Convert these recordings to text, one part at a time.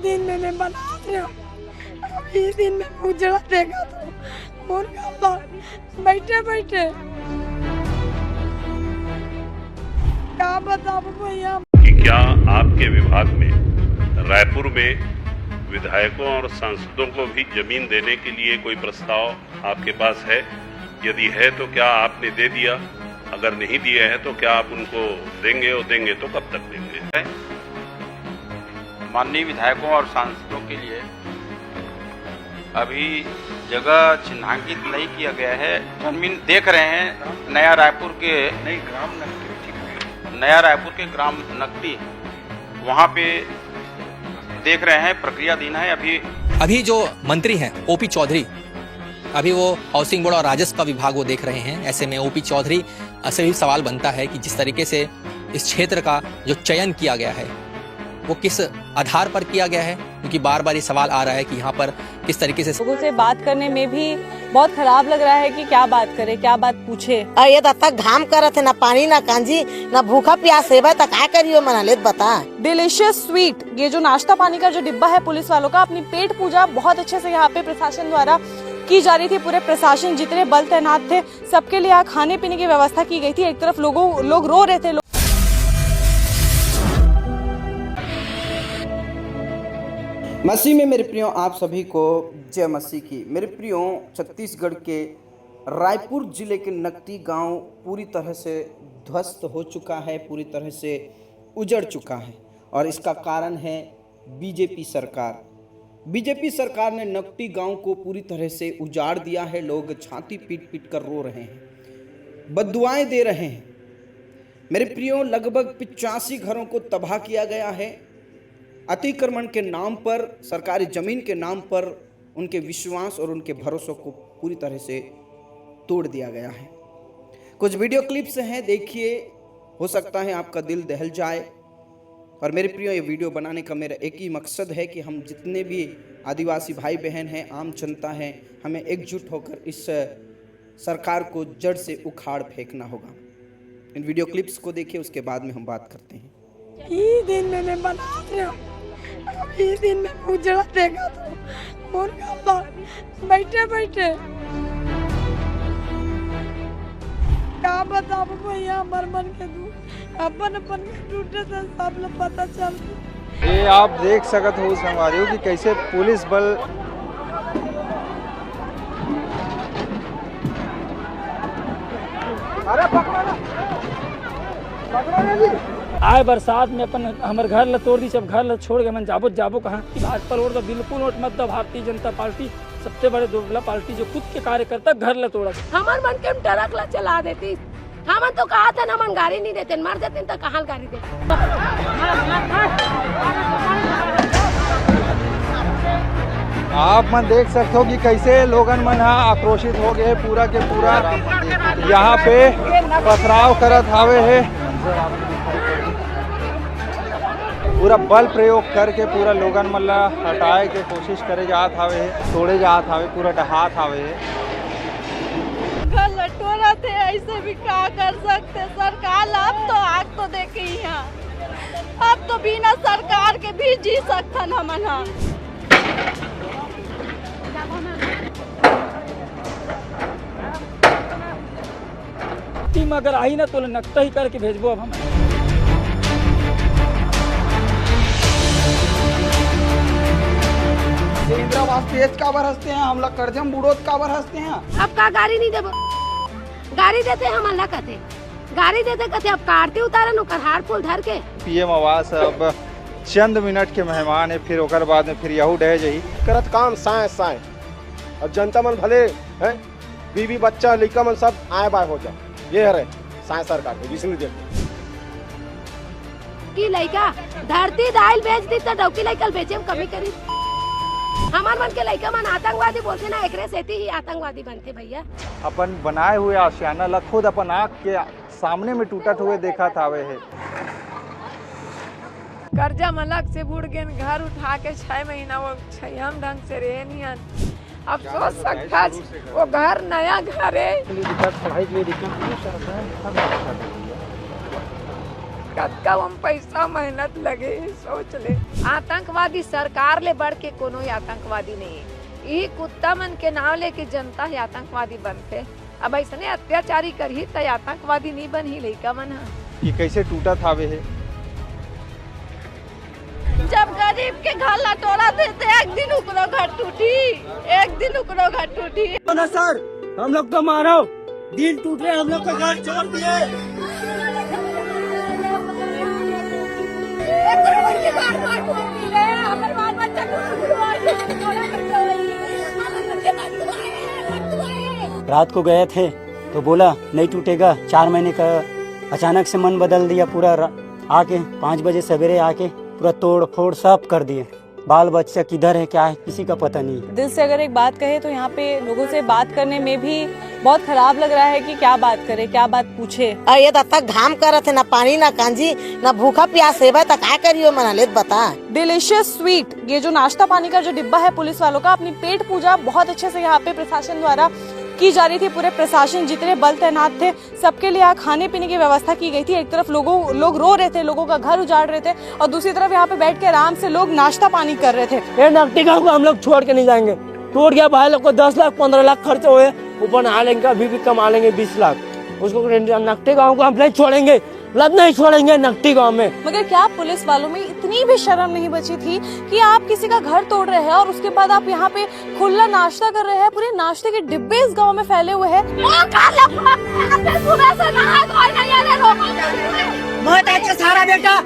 दिन में मैं बना रहा हूँ, इस दिन में उजड़ा देगा तो मुर्गा बैठे बैठे क्या बताओ भैया। कि क्या आपके विभाग में रायपुर में विधायकों और सांसदों को भी जमीन देने के लिए कोई प्रस्ताव आपके पास है? यदि है तो क्या आपने दे दिया? अगर नहीं दिया है तो क्या आप उनको देंगे, और देंगे तो कब तक देंगे? माननीय विधायकों और सांसदों के लिए अभी जगह चिन्हांकित नहीं किया गया है। जमीन देख रहे हैं नया रायपुर के ग्राम नकटी, वहाँ पे देख रहे हैं, प्रक्रियाधीन है। अभी जो मंत्री हैं ओपी चौधरी, अभी वो हाउसिंग बोर्ड और राजस्व का विभाग वो देख रहे हैं। ऐसे में ओपी चौधरी से भी सवाल बनता है कि जिस तरीके से इस क्षेत्र का जो चयन किया गया है वो किस आधार पर किया गया है, क्योंकि बार बार ये सवाल आ रहा है कि यहाँ पर किस तरीके से लोगों से बात करने में भी बहुत खराब लग रहा है कि क्या बात करे, क्या बात पूछे। ये तक घाम करत है, ना पानी ना कांजी ना भूखा प्यास है, तक क्या करियो मना ले बता। डिलीशियस स्वीट, ये जो नाश्ता पानी का जो डिब्बा है पुलिस वालों का, अपनी पेट पूजा बहुत अच्छे से यहाँ पे प्रशासन द्वारा की जा रही थी। पूरे प्रशासन जितने बल तैनात थे सबके लिए यहाँ खाने पीने की व्यवस्था की गई थी। एक तरफ लोग रो रहे थे। मसीह में मेरे प्रियो, आप सभी को जय मसीह की। मेरे प्रियो, छत्तीसगढ़ के रायपुर जिले के नकटी गांव पूरी तरह से ध्वस्त हो चुका है, पूरी तरह से उजड़ चुका है, और इसका कारण है बीजेपी सरकार। बीजेपी सरकार ने नकटी गांव को पूरी तरह से उजाड़ दिया है। लोग छाती पीट पीट कर रो रहे हैं, बद्दुआएं दे रहे हैं। मेरे प्रियो, लगभग 85 घरों को तबाह किया गया है। अतिक्रमण के नाम पर, सरकारी जमीन के नाम पर उनके विश्वास और उनके भरोसों को पूरी तरह से तोड़ दिया गया है। कुछ वीडियो क्लिप्स हैं, देखिए, हो सकता है आपका दिल दहल जाए। और मेरे प्रियो, ये वीडियो बनाने का मेरा एक ही मकसद है कि हम जितने भी आदिवासी भाई बहन हैं, आम जनता है, हमें एकजुट होकर इस सरकार को जड़ से उखाड़ फेंकना होगा। इन वीडियो क्लिप्स को देखिए, उसके बाद में हम बात करते हैं। इस दिन में मैं बना रहा हूँ, इस दिन में उजड़ा देगा तो मुर्गा बैठे बैठे क्या बताओ भैया। मर मन के दूर अपन के टूटे से सब लोग पता चल। ये आप देख सकत हो संगवारियों कि कैसे पुलिस बल आए बरसात में अपन हमारे घर ला तोड़ दी। जब घर ला छोड़ के मन जाबो कहाँ की भाजपा रोड तो बिल्कुल नोट मत। भारतीय जनता पार्टी सबसे बड़े दोगला पार्टी जो खुद के कार्यकर्ता घर ला तोड़ा। हमार मन के ट्रक ला चला देती। हम तो कहा था ना, मन गाड़ी नहीं देते, मर जाते तो कहाँ गाड़ी देते। आप मन देख सकते हो कि कैसे लोगन मन आक्रोशित हो गए, पूरा के पूरा यहाँ पे पथराव करत हावे है। पूरा बल प्रयोग करके पूरा लोगन मन ला हटाए के कोशिश करे जात हावे, तोड़े जात हावे, पूरा डहात हावे। घर लटोरा थे, ऐसे भी क्या कर सकते सरकार। अब तो आग तो देखे यहाँ, अब तो बिना सरकार के भी जी सकथन हमन। टीम अगर आई ना तो नक्ता ही करके भेजबो। अब हम इंदिरावास तेज काबर हंसते हैं, हम लोग करजम बुड़ोत काबर हंसते हैं। अब का गाड़ी नहीं देबो, गाड़ी देते हम अल्लाह कहते, गाड़ी देते कहते अब कारती उतारन ओकर हार फूल धर के। पीएम आवास अब चंद मिनट के मेहमान है, फिर ओकर बाद में फिर यहू डह जाई करत काम साए और जनता मन भले है, बीवी बच्चा लड़का मन सब आए बाय हो जाए। ये है साए सरकार के विष्णु देव की लड़का धरती दाल बेच दी तो डौकी लड़का बेचे में कमी करी। हमार मन के लड़का मन आतंकवादी बोलते ना, एकरे सेती ही आतंकवादी बनते भैया। अपन बनाए हुए आशियाना ला खुद अपन आँख के सामने में टूटत हुए देखा थावे है। कर्जा मलक से बुड़ गए, घर उठा के 6 महीना वो छयम ढंग से रहे नहीं। अब सोच सकता वो घर नया घर है। कतका हम पैसा मेहनत लगे सोच ले। आतंकवादी सरकार ले बढ़ के कोनो आतंकवादी नहीं है। यही कुत्ता मन के नाम लेके जनता ही आतंकवादी बनते। अब ऐसने अत्याचारी करही तो आतंकवादी नहीं बनही लइका मन हा। ये कैसे टूटा था वे है? जब गरीब के घर लटोरा देते एक दिन उकरो घर टूटी, एक दिन उकरो घर टूटी। ना सर, हम लोग तो मारो दिल टूट रहे, हम लोग का घर छोड़ दिए। रात को गए थे तो बोला नहीं टूटेगा, 4 महीने का अचानक से मन बदल दिया पूरा। आके 5 बजे सवेरे आके पूरा तोड़ फोड़ सब कर दिए। बाल बच्चा किधर है क्या है किसी का पता नहीं। दिल से अगर एक बात कहे तो यहाँ पे लोगों से बात करने में भी बहुत खराब लग रहा है कि क्या बात करे, क्या बात पूछे। ये तक घाम करत है, ना पानी ना कांजी, ना भूखा प्यास है, तो क्या करियो मना लेत बता। डिलीशियस स्वीट, ये जो नाश्ता पानी का जो डिब्बा है पुलिस वालों का, अपनी पेट पूजा बहुत अच्छे से यहाँ पे प्रशासन द्वारा की जा रही थी। पूरे प्रशासन जितने बल तैनात थे सबके लिए यहाँ खाने पीने की व्यवस्था की गई थी। एक तरफ लोग रो रहे थे, लोगों का घर उजाड़ रहे थे, और दूसरी तरफ यहाँ पे बैठ के आराम से लोग नाश्ता पानी कर रहे थे। ये नकटी गाँव को हम लोग छोड़ के नहीं जाएंगे। टूट गया भाई लोग को 10 लाख 15 लाख खर्च हुए, ऊपर नहा लेंगे, अभी भी कमा लेंगे 20 लाख। उसको नकटी गाँव को हम नहीं छोड़ेंगे, लब नहीं छोड़ेंगे नकटी गाँव में। मगर क्या पुलिस वालों में इतनी भी शर्म नहीं बची थी कि आप किसी का घर तोड़ रहे हैं और उसके बाद आप यहाँ पे खुला नाश्ता कर रहे हैं? पूरे नाश्ते के डिब्बे इस गांव में फैले हुए हैं। सारा बेटा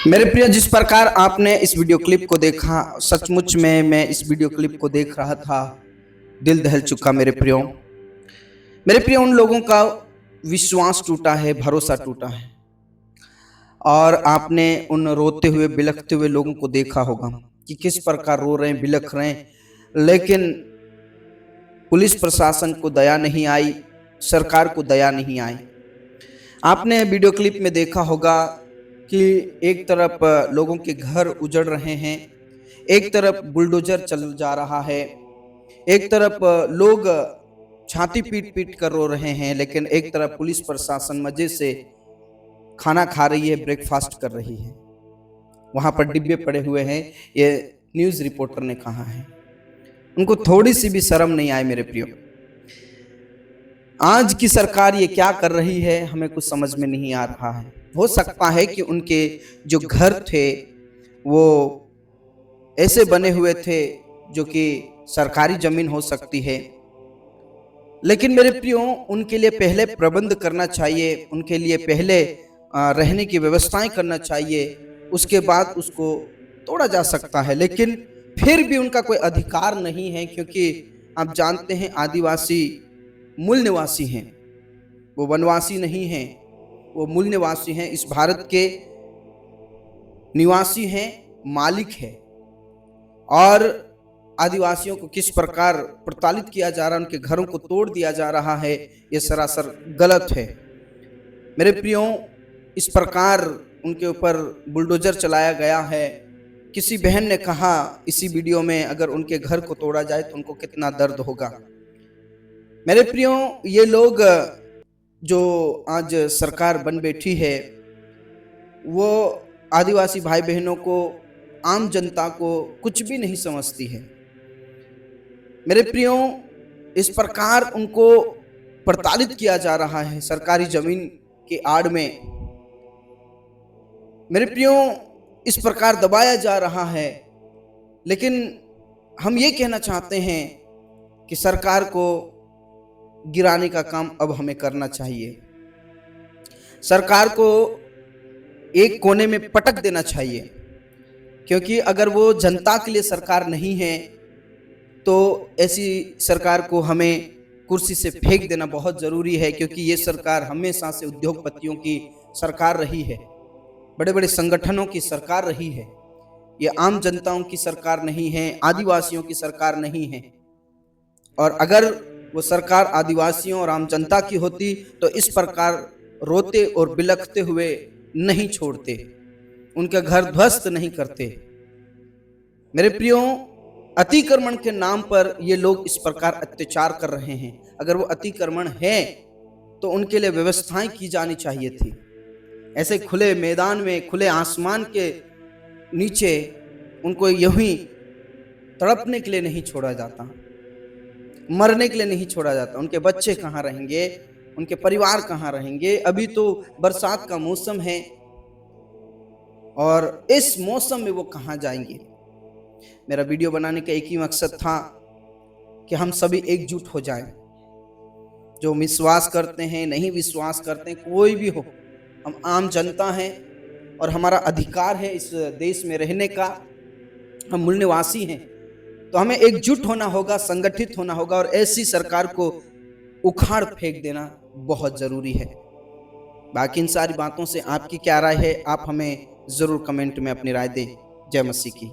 मेरे प्रिय, जिस प्रकार आपने इस वीडियो क्लिप को देखा, सचमुच में मैं इस वीडियो क्लिप को देख रहा था, दिल दहल चुका। मेरे प्रिय उन लोगों का विश्वास टूटा है, भरोसा टूटा है, और आपने उन रोते हुए बिलखते हुए लोगों को देखा होगा कि किस प्रकार रो रहे हैं, बिलख रहे हैं, लेकिन पुलिस प्रशासन को दया नहीं आई, सरकार को दया नहीं आई। आपने वीडियो क्लिप में देखा होगा कि एक तरफ लोगों के घर उजड़ रहे हैं, एक तरफ बुलडोजर चल जा रहा है, एक तरफ लोग छाती पीट पीट कर रो रहे हैं, लेकिन एक तरफ पुलिस प्रशासन मजे से खाना खा रही है, ब्रेकफास्ट कर रही है। वहां पर डिब्बे पड़े हुए हैं, ये न्यूज़ रिपोर्टर ने कहा है। उनको थोड़ी सी भी शर्म नहीं आई। मेरे प्रियो, आज की सरकार ये क्या कर रही है हमें कुछ समझ में नहीं आ रहा है। हो सकता है कि उनके जो घर थे वो ऐसे बने हुए थे जो कि सरकारी जमीन हो सकती है, लेकिन मेरे प्रियो उनके लिए पहले प्रबंध करना चाहिए, उनके लिए पहले रहने की व्यवस्थाएं करना चाहिए, उसके बाद उसको तोड़ा जा सकता है। लेकिन फिर भी उनका कोई अधिकार नहीं है, क्योंकि आप जानते हैं आदिवासी मूल निवासी हैं, वो वनवासी नहीं हैं, वो मूल निवासी हैं, इस भारत के निवासी हैं, मालिक है। और आदिवासियों को किस प्रकार प्रताड़ित किया जा रहा है, उनके घरों को तोड़ दिया जा रहा है, ये सरासर गलत है। मेरे प्रियो, इस प्रकार उनके ऊपर बुलडोजर चलाया गया है। किसी बहन ने कहा इसी वीडियो में, अगर उनके घर को तोड़ा जाए तो उनको कितना दर्द होगा। मेरे प्रियो, ये लोग जो आज सरकार बन बैठी है, वो आदिवासी भाई बहनों को, आम जनता को कुछ भी नहीं समझती है। मेरे प्रियो, इस प्रकार उनको प्रताड़ित किया जा रहा है सरकारी जमीन के आड़ में। मेरे प्रियो, इस प्रकार दबाया जा रहा है, लेकिन हम ये कहना चाहते हैं कि सरकार को गिराने का काम अब हमें करना चाहिए। सरकार को एक कोने में पटक देना चाहिए, क्योंकि अगर वो जनता के लिए सरकार नहीं है तो ऐसी सरकार को हमें कुर्सी से फेंक देना बहुत ज़रूरी है। क्योंकि ये सरकार हमेशा से उद्योगपतियों की सरकार रही है, बड़े बड़े संगठनों की सरकार रही है, ये आम जनताओं की सरकार नहीं है, आदिवासियों की सरकार नहीं है। और अगर वो सरकार आदिवासियों और आम जनता की होती तो इस प्रकार रोते और बिलखते हुए नहीं छोड़ते, उनके घर ध्वस्त नहीं करते। मेरे प्रियो, अतिक्रमण के नाम पर ये लोग इस प्रकार अत्याचार कर रहे हैं। अगर वो अतिक्रमण है तो उनके लिए व्यवस्थाएं की जानी चाहिए थी। ऐसे खुले मैदान में, खुले आसमान के नीचे उनको यूं तड़पने के लिए नहीं छोड़ा जाता, मरने के लिए नहीं छोड़ा जाता। उनके बच्चे कहाँ रहेंगे, उनके परिवार कहाँ रहेंगे? अभी तो बरसात का मौसम है और इस मौसम में वो कहाँ जाएंगे? मेरा वीडियो बनाने का एक ही मकसद था कि हम सभी एकजुट हो जाएं। जो विश्वास करते हैं, नहीं विश्वास करते हैं, कोई भी हो, हम आम जनता हैं और हमारा अधिकार है इस देश में रहने का। हम मूल निवासी हैं, तो हमें एकजुट होना होगा, संगठित होना होगा और ऐसी सरकार को उखाड़ फेंक देना बहुत ज़रूरी है। बाकी इन सारी बातों से आपकी क्या राय है, आप हमें ज़रूर कमेंट में अपनी राय दें। जय मसीह की।